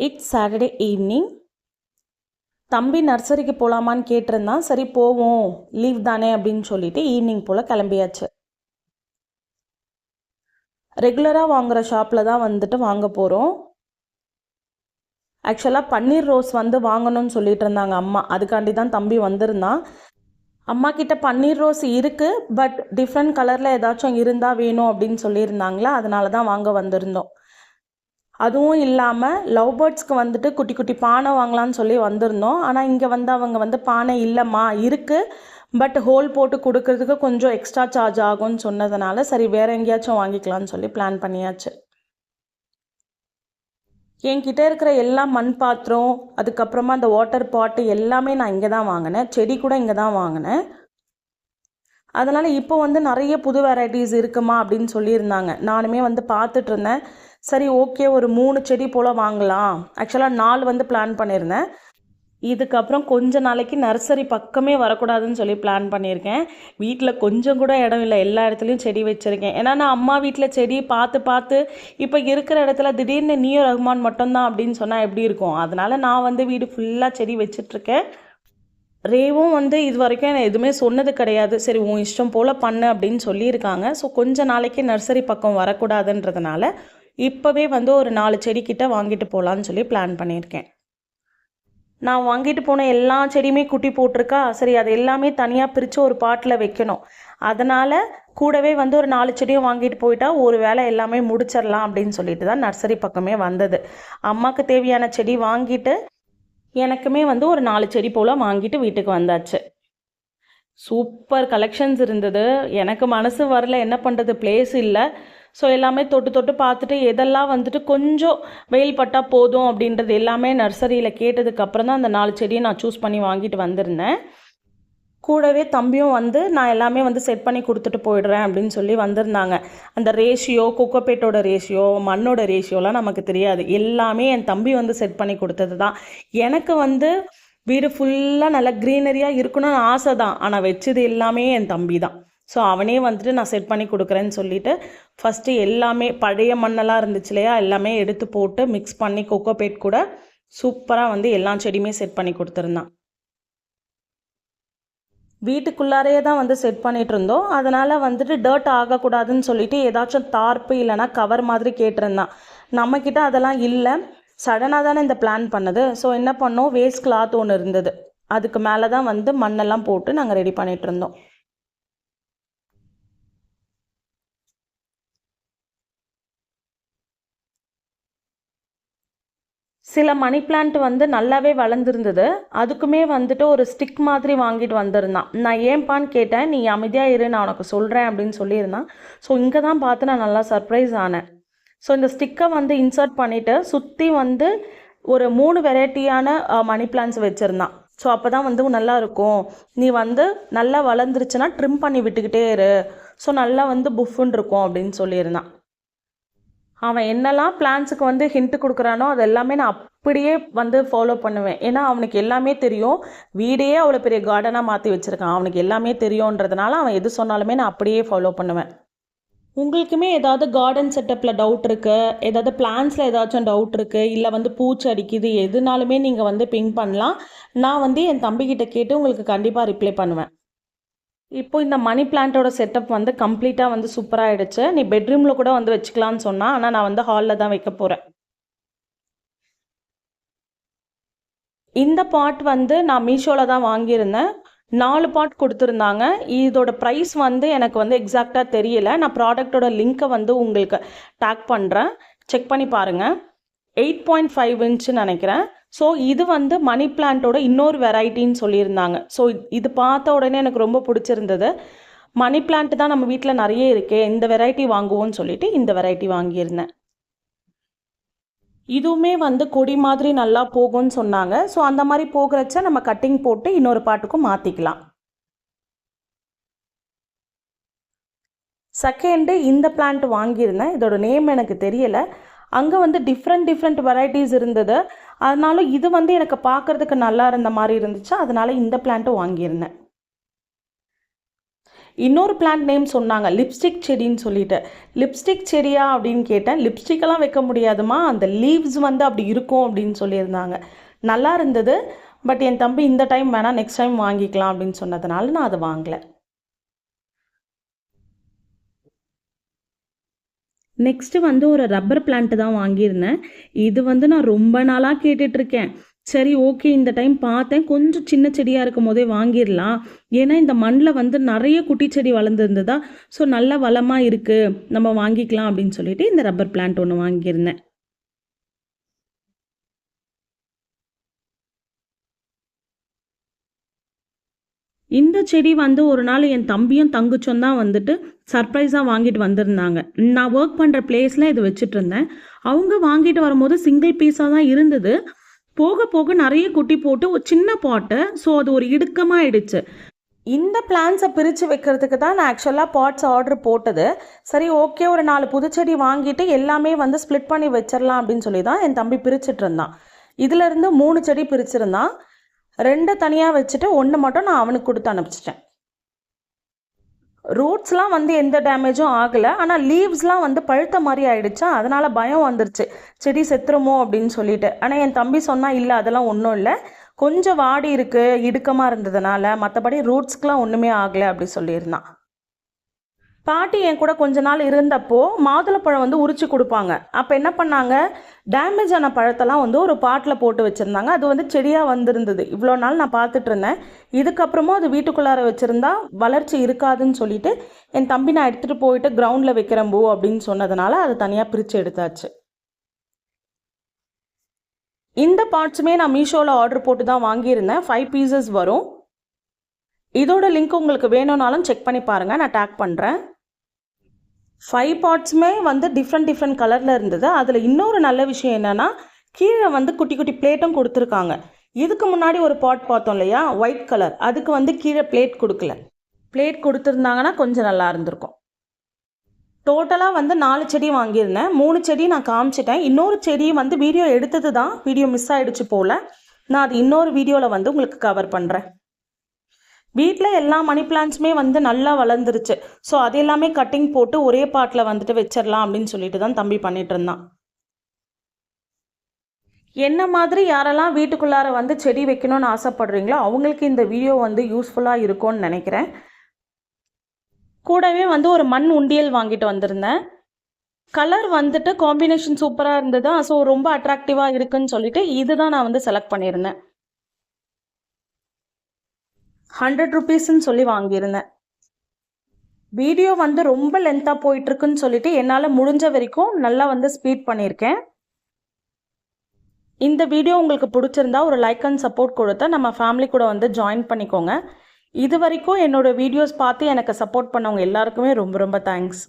It's Saturday evening. தம்பி நர்சரிக்கு போகலாமான்னு கேட்டிருந்தான். சரி போவோம், லீவ் தானே அப்படின்னு சொல்லிட்டு ஈவினிங் போல் கிளம்பியாச்சு. ரெகுலராக வாங்குகிற ஷாப்பில் தான் வந்துட்டு வாங்க போகிறோம். ஆக்சுவலாக பன்னீர் ரோஸ் வந்து வாங்கணும்னு சொல்லிட்டு இருந்தாங்க அம்மா. அதுக்காண்டி தான் தம்பி வந்திருந்தான். அம்மா கிட்ட பன்னீர் ரோஸ் இருக்குது, பட் டிஃப்ரெண்ட் கலரில் ஏதாச்சும் இருந்தால் வேணும் அப்படின்னு சொல்லியிருந்தாங்களா, அதனால தான் வாங்க வந்திருந்தோம். அதுவும் இல்லாமல் லவ் பேர்ட்ஸ்க்கு வந்துட்டு குட்டி குட்டி பானை வாங்கலான்னு சொல்லி வந்திருந்தோம். ஆனால் இங்கே வந்து அவங்க வந்து பானை இல்லைம்மா இருக்குது, பட் ஹோல் போட்டு கொடுக்கறதுக்கு கொஞ்சம் எக்ஸ்ட்ரா சார்ஜ் ஆகும்னு சொன்னதுனால சரி வேறு எங்கேயாச்சும் வாங்கிக்கலான்னு சொல்லி பிளான் பண்ணியாச்சு. என்கிட்ட இருக்கிற எல்லா மண் பாத்திரம், அதுக்கப்புறமா அந்த வாட்டர் பாட்டு எல்லாமே நான் இங்கே தான் வாங்கினேன். செடி கூட இங்கே தான் வாங்கினேன். அதனால் இப்போ வந்து நிறைய புது வெரைட்டிஸ் இருக்குமா அப்படின்னு சொல்லியிருந்தாங்க. நானுமே வந்து பார்த்துட்டு இருந்தேன். சரி ஓகே, ஒரு 3 செடி போல் வாங்கலாம். ஆக்சுவலாக 4 வந்து பிளான் பண்ணியிருந்தேன். இதுக்கப்புறம் கொஞ்ச நாளைக்கு நர்சரி பக்கமே வரக்கூடாதுன்னு சொல்லி பிளான் பண்ணியிருக்கேன். வீட்டில் கொஞ்சம் கூட இடம் இல்லை, எல்லா இடத்துலையும் செடி வச்சுருக்கேன். ஏன்னா நான் அம்மா வீட்டில் செடி பார்த்து பார்த்து இப்போ இருக்கிற இடத்துல திடீர்னு நியூ ரஹ்மான் மட்டும்தான் அப்படின்னு சொன்னால் எப்படி இருக்கும். அதனால் நான் வந்து வீடு ஃபுல்லாக செடி வச்சிட்ருக்கேன். ரேவும் வந்து இது வரைக்கும் எனக்கு எதுவுமே சொன்னது கிடையாது. சரி உன் இஷ்டம் போல் பண்ணு அப்படின்னு சொல்லியிருக்காங்க. ஸோ கொஞ்ச நாளைக்கு நர்சரி பக்கம் வரக்கூடாதுன்றதுனால இப்போவே வந்து ஒரு 4 செடிக்கிட்ட வாங்கிட்டு போகலான்னு சொல்லி பிளான் பண்ணியிருக்கேன். நான் வாங்கிட்டு போன எல்லா செடியுமே குட்டி போட்டிருக்கா. சரி அது எல்லாமே தனியாக பிரித்து ஒரு பாட்டில் வைக்கணும். அதனால் கூடவே வந்து ஒரு 4 செடியும் வாங்கிட்டு போயிட்டா ஒரு வேளை எல்லாமே முடிச்சிடலாம் அப்படின்னு சொல்லிட்டு தான் நர்சரி பக்கமே வந்தது. அம்மாவுக்கு தேவையான செடி வாங்கிட்டு எனக்குமே வந்து ஒரு 4 செடி போல் வாங்கிட்டு வீட்டுக்கு வந்தாச்சு. சூப்பர் கலெக்ஷன்ஸ் இருந்தது. எனக்கு மனசு வரல, என்ன பண்ணுறது, பிளேஸ் இல்லை. ஸோ எல்லாமே தொட்டு தொட்டு பார்த்துட்டு எதெல்லாம் வந்துட்டு கொஞ்சம் வெயில் பட்டால் போதும் அப்படின்றது எல்லாமே நர்சரியில் கேட்டதுக்கப்புறம் தான் அந்த 4 செடியை நான் சூஸ் பண்ணி வாங்கிட்டு வந்திருந்தேன். கூடவே தம்பியும் வந்து நான் எல்லாமே வந்து செட் பண்ணி கொடுத்துட்டு போயிடுறேன் அப்படின்னு சொல்லி வந்திருந்தாங்க. அந்த ரேஷியோ, கொக்கோபேட்டோட ரேஷியோ, மண்ணோட ரேஷியோலாம் நமக்கு தெரியாது. எல்லாமே என் தம்பி வந்து செட் பண்ணி கொடுத்தது தான். எனக்கு வந்து வீடு ஃபுல்லாக நல்லா க்ரீனரியாக இருக்கணும்னு ஆசை தான். ஆனால் வச்சது எல்லாமே என் தம்பி தான். ஸோ அவனே வந்துட்டு நான் செட் பண்ணி கொடுக்குறேன்னு சொல்லிட்டு ஃபஸ்ட்டு எல்லாமே பழைய மண்ணெல்லாம் இருந்துச்சு இல்லையா, எல்லாமே எடுத்து போட்டு மிக்ஸ் பண்ணி கொக்கோபேட் கூட சூப்பராக வந்து எல்லா செடியுமே செட் பண்ணி கொடுத்துருந்தான். வீட்டுக்குள்ளாரையே தான் வந்து செட் பண்ணிகிட்டு இருந்தோம். அதனால் வந்துட்டு டர்ட் ஆகக்கூடாதுன்னு சொல்லிட்டு ஏதாச்சும் தார்ப்பு இல்லைனா கவர் மாதிரி கேட்டிருந்தான். நம்மக்கிட்ட அதெல்லாம் இல்லை. சடனாக தானே இந்த பிளான் பண்ணது. ஸோ என்ன பண்ணோம், வேஸ்ட் கிளாத் ஒன்று இருந்தது, அதுக்கு மேலே தான் வந்து மண்ணெல்லாம் போட்டு நாங்கள் ரெடி பண்ணிகிட்டு இருந்தோம். சில மணி பிளான்ட் வந்து நல்லாவே வளர்ந்துருந்தது. அதுக்குமே வந்துட்டு ஒரு ஸ்டிக் மாதிரி வாங்கிட்டு வந்திருந்தான். நான் ஏன்பான்னு கேட்டேன். நீ அமைதியாக இரு, நான் உனக்கு சொல்கிறேன் அப்படின்னு சொல்லியிருந்தான். ஸோ இங்கே தான் பார்த்து நான் நல்லா சர்ப்ரைஸ் ஆனேன். ஸோ இந்த ஸ்டிக்கை வந்து இன்சர்ட் பண்ணிவிட்டு சுற்றி வந்து ஒரு 3 வெரைட்டியான மணி பிளான்ட்ஸ் வச்சுருந்தான். ஸோ அப்போ தான் வந்து நல்லா இருக்கும், நீ வந்து நல்லா வளர்ந்துருச்சுன்னா ட்ரிம் பண்ணி விட்டுக்கிட்டே இரு, ஸோ நல்லா வந்து புஃப்னு இருக்கும் அப்படின்னு சொல்லியிருந்தான். அவன் என்னெல்லாம் பிளான்ஸுக்கு வந்து ஹிண்ட் கொடுக்குறானோ அது எல்லாமே நான் அப்படியே வந்து ஃபாலோ பண்ணுவேன். ஏன்னா அவனுக்கு எல்லாமே தெரியும். வீடையே அவ்வளோ பெரிய கார்டனாக மாற்றி வச்சுருக்கான். அவனுக்கு எல்லாமே தெரியுன்றதுனால அவன் எது சொன்னாலுமே நான் அப்படியே ஃபாலோ பண்ணுவேன். உங்களுக்குமே ஏதாவது கார்டன் செட்டப்பில் டவுட் இருக்குது, ஏதாவது பிளான்ஸில் ஏதாச்சும் டவுட் இருக்குது, இல்லை வந்து பூச்சி அடிக்குது, எதுனாலுமே நீங்கள் வந்து பிங் பண்ணலாம். நான் வந்து என் தம்பிக்கிட்ட கேட்டு உங்களுக்கு கண்டிப்பாக ரிப்ளை பண்ணுவேன். இப்போ இந்த மணி பிளான்ட்டோட செட்டப் வந்து கம்ப்ளீட்டாக வந்து சூப்பராகிடுச்சு. நீ பெட்ரூமில் கூட வந்து வச்சுக்கலான்னு சொன்னால், ஆனால் நான் வந்து ஹாலில் தான் வைக்க போகிறேன். இந்த பாட் வந்து நான் மீஷோவில் தான் வாங்கியிருந்தேன். 4 பாட் கொடுத்துருந்தாங்க. இதோட ப்ரைஸ் வந்து எனக்கு வந்து எக்ஸாக்டாக தெரியல. நான் ப்ராடக்டோட லிங்க்கை வந்து உங்களுக்கு டேக் பண்ணுறேன், செக் பண்ணி பாருங்கள். 8.5 இன்ச்சுன்னு நினைக்கிறேன். ஸோ இது வந்து மணி பிளான்ட்டோட இன்னொரு வெரைட்டின்னு சொல்லியிருந்தாங்க. ஸோ இது பார்த்த உடனே எனக்கு ரொம்ப பிடிச்சிருந்தது. மணி பிளான்ட் தான் நம்ம வீட்டில் நிறைய இருக்கே, இந்த வெரைட்டி வாங்குவோன்னு சொல்லிட்டு இந்த வெரைட்டி வாங்கியிருந்தேன். இதுவுமே வந்து கொடி மாதிரி நல்லா போகும்னு சொன்னாங்க. ஸோ அந்த மாதிரி போகிறச்ச நம்ம கட்டிங் போட்டு இன்னொரு பாட்டுக்கும் மாற்றிக்கலாம். செகண்டு இந்த பிளான்ட் வாங்கியிருந்தேன். இதோட நேம் எனக்கு தெரியலை. அங்கே வந்து டிஃப்ரெண்ட் வெரைட்டிஸ் இருந்தது. அதனால இது வந்து எனக்கு பார்க்குறதுக்கு நல்லா இருந்த மாதிரி இருந்துச்சு. அதனால் இந்த பிளான்ட்டும் வாங்கியிருந்தேன். இன்னொரு பிளான்ட் நேம் சொன்னாங்க, லிப்ஸ்டிக் செடின்னு சொல்லிட்டு. லிப்ஸ்டிக் செடியா அப்படின்னு கேட்டேன். லிப்ஸ்டிக்கெல்லாம் வைக்க முடியாதுமா, அந்த லீவ்ஸ் வந்து அப்படி இருக்கும் அப்படின்னு சொல்லியிருந்தாங்க. நல்லா இருந்தது. பட் என் தம்பி இந்த டைம் வேணாம், நெக்ஸ்ட் டைம் வாங்கிக்கலாம் அப்படின்னு சொன்னதுனால நான் அதை வாங்கலை. நெக்ஸ்ட்டு வந்து ஒரு ரப்பர் பிளான்ட்டு தான் வாங்கியிருந்தேன். இது வந்து நான் ரொம்ப நாளாக கேட்டுட்ருக்கேன். சரி ஓகே, இந்த டைம் பார்த்தேன், கொஞ்சம் சின்ன செடியாக இருக்கும் போதே வாங்கிடலாம். ஏன்னா இந்த மண்ணில் வந்து நிறைய குட்டி செடி வளர்ந்துருந்ததா, ஸோ நல்ல வளமாக இருக்குது, நம்ம வாங்கிக்கலாம் அப்படின்னு சொல்லிட்டு இந்த ரப்பர் பிளான்ட் ஒன்று வாங்கியிருந்தேன். இந்த செடி வந்து ஒரு நாள் என் தம்பியும் தங்கச்சும் தான் வந்துட்டு சர்ப்ரைஸாக வாங்கிட்டு வந்திருந்தாங்க. நான் ஒர்க் பண்ணுற பிளேஸில் இது வச்சுட்டு இருந்தேன். அவங்க வாங்கிட்டு வரும்போது சிங்கிள் பீஸாக தான் இருந்தது. போக போக நிறைய குட்டி போட்டு ஒரு சின்ன பாட்டு, ஸோ அது ஒரு இடுக்கமாகிடுச்சு. இந்த பிளான்ஸை பிரித்து வைக்கிறதுக்கு தான் நான் ஆக்சுவலாக பாட்ஸ் ஆர்டர் போட்டது. சரி ஓகே, ஒரு 4 புதுச்செடி வாங்கிட்டு எல்லாமே வந்து ஸ்ப்ளிட் பண்ணி வச்சிடலாம் அப்படின்னு சொல்லி தான் என் தம்பி பிரிச்சுட்டு இருந்தான். இதிலேருந்து 3 செடி பிரிச்சிருந்தான். 2 தனியாக வச்சுட்டு 1 மட்டும் நான் அவனுக்கு கொடுத்து அனுப்பிச்சிட்டேன். ரூட்ஸ்லாம் வந்து எந்த டேமேஜும் ஆகலை, ஆனால் லீவ்ஸ்லாம் வந்து பழுத்த மாதிரி ஆயிடுச்சா, அதனால் பயம் வந்துருச்சு, செடி செத்துருமோ அப்படின்னு சொல்லிட்டு. ஆனால் என் தம்பி சொன்னால் இல்லை, அதெல்லாம் ஒன்றும் இல்லை, கொஞ்சம் வாடி இருக்குது, இடுக்கமாக இருந்ததுனால, மற்றபடி ரூட்ஸ்க்கெலாம் ஒன்றுமே ஆகலை அப்படி சொல்லியிருந்தான். பாட்டி என் கூட கொஞ்ச நாள் இருந்தப்போ மாதுளப்பழம் வந்து உரிச்சு கொடுப்பாங்க. அப்போ என்ன பண்ணாங்க, டேமேஜ் ஆன பழத்தெல்லாம் வந்து ஒரு பாட்டில் போட்டு வச்சுருந்தாங்க. அது வந்து செடியாக வந்திருந்தது. இவ்வளோ நாள் நான் பார்த்துட்டு இருந்தேன். இதுக்கப்புறமும் அது வீட்டுக்குள்ளார வச்சுருந்தா வளர்ச்சி இருக்காதுன்னு சொல்லிட்டு என் தம்பி நான் எடுத்துகிட்டு போயிட்டு கிரவுண்டில் வைக்கிறேன் பூ அப்படின்னு சொன்னதுனால அதை தனியாக பிரித்து எடுத்தாச்சு. இந்த பார்ட்ஸுமே நான் மீஷோவில் ஆர்டர் போட்டு தான் வாங்கியிருந்தேன். 5 பீசஸ் வரும். இதோட லிங்க் உங்களுக்கு வேணும்னாலும் செக் பண்ணி பாருங்கள், நான் டேக் பண்ணுறேன். 5 பார்ட்ஸுமே வந்து டிஃப்ரெண்ட் கலரில் இருந்தது. அதில் இன்னொரு நல்ல விஷயம் என்னென்னா, கீழே வந்து குட்டி குட்டி பிளேட்டும் கொடுத்துருக்காங்க. இதுக்கு முன்னாடி ஒரு பாட் பார்த்தோம் இல்லையா, ஒயிட் கலர், அதுக்கு வந்து கீழே பிளேட் கொடுக்கல. பிளேட் கொடுத்துருந்தாங்கன்னா கொஞ்சம் நல்லா இருந்திருக்கும். டோட்டலாக வந்து 4 செடி வாங்கியிருந்தேன். 3 செடி நான் காமிச்சிட்டேன். இன்னொரு செடி வந்து வீடியோ எடுத்தது தான், வீடியோ மிஸ் ஆகிடுச்சு போல். நான் அது இன்னொரு வீடியோவில் வந்து உங்களுக்கு கவர் பண்ணுறேன். வீட்டில் எல்லா மணி பிளான்ட்ஸுமே வந்து நல்லா வளர்ந்துருச்சு. ஸோ அது எல்லாமே கட்டிங் போட்டு ஒரே பாட்டில் வந்துட்டு வச்சிடலாம் அப்படின்னு சொல்லிட்டு தான் தம்பி பண்ணிட்டு இருந்தான். என்ன மாதிரி யாரெல்லாம் வீட்டுக்குள்ளார வந்து செடி வைக்கணும்னு ஆசைப்படுறீங்களோ அவங்களுக்கு இந்த வீடியோ வந்து யூஸ்ஃபுல்லாக இருக்கும்னு நினைக்கிறேன். கூடவே வந்து ஒரு மண் உண்டியல் வாங்கிட்டு வந்திருந்தேன். கலர் வந்துட்டு காம்பினேஷன் சூப்பராக இருந்தது. ஸோ ரொம்ப அட்ராக்டிவாக இருக்குன்னு சொல்லிட்டு இதுதான் நான் வந்து செலக்ட் பண்ணியிருந்தேன். 100 ருபீஸ்ன்னு சொல்லி வாங்கியிருந்தேன். வீடியோ வந்து ரொம்ப லென்த்தாக போயிட்டுருக்குன்னு சொல்லிட்டு என்னால் முடிஞ்ச வரைக்கும் நல்லா வந்து ஸ்பீட் பண்ணியிருக்கேன். இந்த வீடியோ உங்களுக்கு பிடிச்சிருந்தா ஒரு லைக் அண்ட் சப்போர்ட் கொடுத்து நம்ம ஃபேமிலி கூட வந்து ஜாயின் பண்ணிக்கோங்க. இது வரைக்கும் என்னோடய வீடியோஸ் பார்த்து எனக்கு சப்போர்ட் பண்ணவங்க எல்லாருக்குமே ரொம்ப ரொம்ப தேங்க்ஸ்.